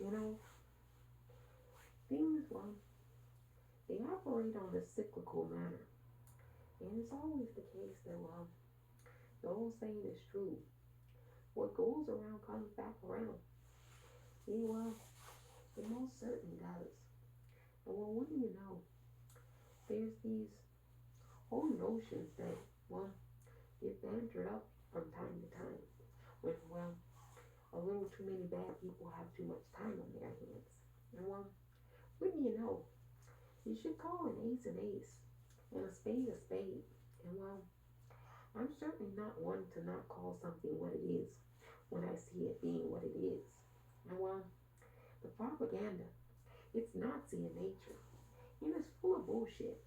You know, things, well, they operate on a cyclical manner. And it's always the case that, well, the old saying is true. What goes around comes back around. Yeah, well, it most certainly does. And well, wouldn't you know, there's these whole notions that, well, get bantered up from time to time. When, well, a little too many bad people have too much time on their hands. And well, wouldn't you know, you should call an ace an ace and a spade a spade. And well, I'm certainly not one to not call something what it is when I see it being what it is. And well, the propaganda, it's Nazi in nature. And it's full of bullshit.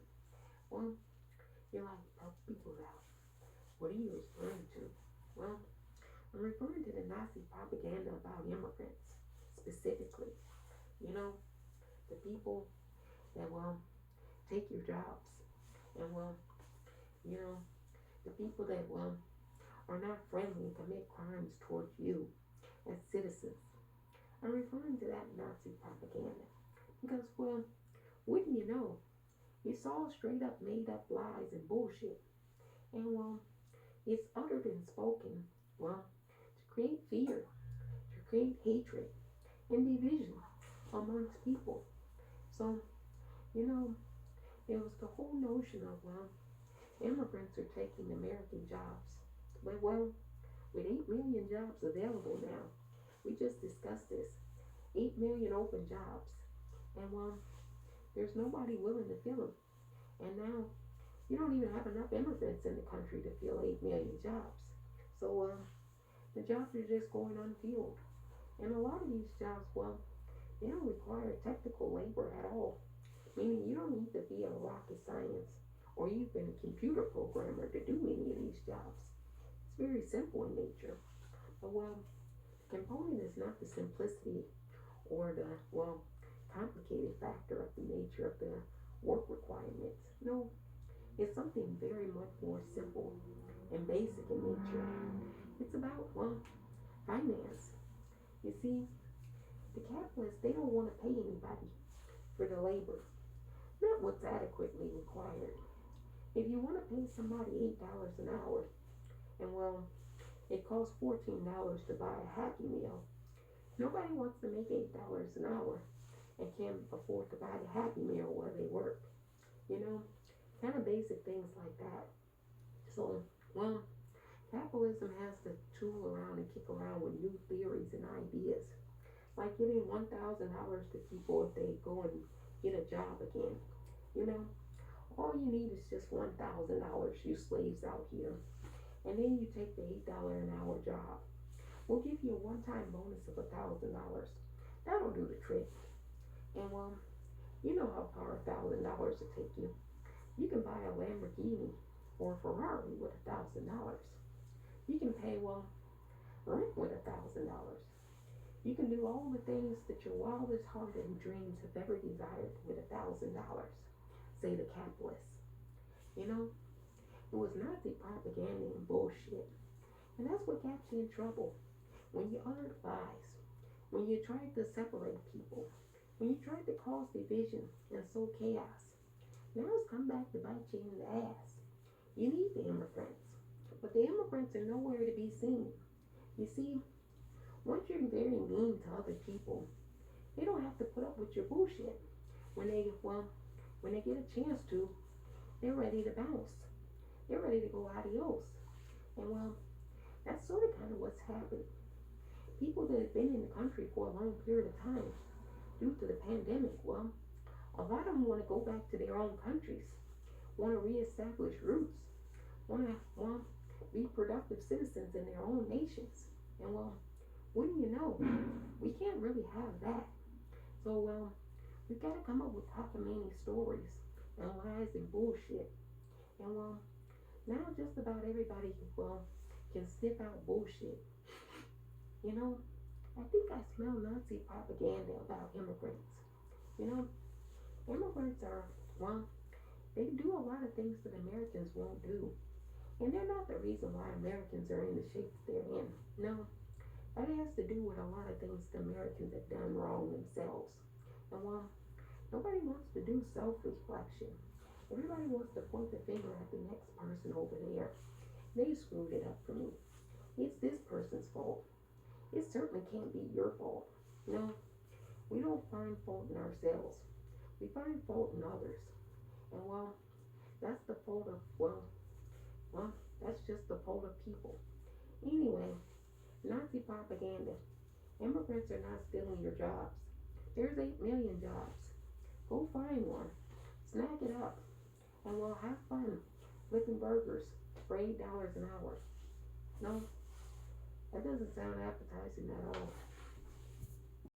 Well, you're like, help people out. What are you referring to? Well, I'm referring to the Nazi propaganda about immigrants, specifically. You know, the people that will take your jobs and will, you know, the people that will are not friendly and commit crimes towards you as citizens. I'm referring to that Nazi propaganda because, well, wouldn't you know, it's all straight up made up lies and bullshit. And, well, it's uttered and spoken, well, to create fear, to create hatred and division amongst people. So, you know, it was the whole notion of, well, immigrants are taking American jobs. But, well, with 8 million jobs available now, we just discussed this 8 million open jobs. And, well, there's nobody willing to fill them. And now, you don't even have enough immigrants in the country to fill 8 million jobs. So, the jobs are just going unfilled. And a lot of these jobs, well, they don't require technical labor at all. Meaning you don't need to be a rocket science or even a computer programmer to do any of these jobs. It's very simple in nature. But well, the component is not the simplicity or the, well, complicated factor of the nature of the work requirements. No, it's something very much more simple and basic in nature. It's about, well, finance. You see, the capitalists, they don't want to pay anybody for the labor, not what's adequately required. If you want to pay somebody $8 an hour, and well, it costs $14 to buy a Happy Meal, nobody wants to make $8 an hour and can't afford to buy the Happy Meal where they work. You know, kind of basic things like that. So, well, capitalism has to tool around and kick around with new theories and ideas, like giving $1,000 to people if they go and get a job again. You know, all you need is just $1,000, you slaves out here, and then you take the $8 an hour job. We'll give you a one-time bonus of $1,000. That'll do the trick. And well, you know how far $1,000 will take you. You can buy a Lamborghini or a Ferrari with $1,000. You can pay, well, rent with $1,000. You can do all the things that your wildest heart and dreams have ever desired with $1,000. Say the capitalists. You know, it was Nazi propaganda and bullshit. And that's what got you in trouble. When you uttered lies, when you tried to separate people, when you tried to cause division and sow chaos. Now it's come back to bite you in the ass. You need the immigrants, but the immigrants are nowhere to be seen. You see, once you're very mean to other people, they don't have to put up with your bullshit. When they, well, when they get a chance to, they're ready to bounce. They're ready to go adios. And well, that's sort of kind of what's happened. People that have been in the country for a long period of time due to the pandemic, well, a lot of them want to go back to their own countries, want to reestablish roots, want to, well, be productive citizens in their own nations. And well, wouldn't you know, we can't really have that. So, well, we've got to come up with cockamamie stories and lies and bullshit. And well, now just about everybody, well, can sniff out bullshit. You know, I think I smell Nazi propaganda about immigrants. You know, immigrants are, well, they do a lot of things that Americans won't do. And they're not the reason why Americans are in the shape they're in. No, That has to do with a lot of things the Americans have done wrong themselves. And well, nobody wants to do self reflection. Everybody wants to point the finger at the next person over there. They screwed it up for me. It's this person's fault. It certainly can't be your fault. No, we don't find fault in ourselves. We find fault in others. And well, that's the fault of, well, that's just the fault of people. Anyway, Nazi propaganda. Immigrants are not stealing your jobs. There's 8 million jobs. Go find one. Snag it up. And well, have fun flipping burgers for $8 an hour. No, that doesn't sound appetizing at all.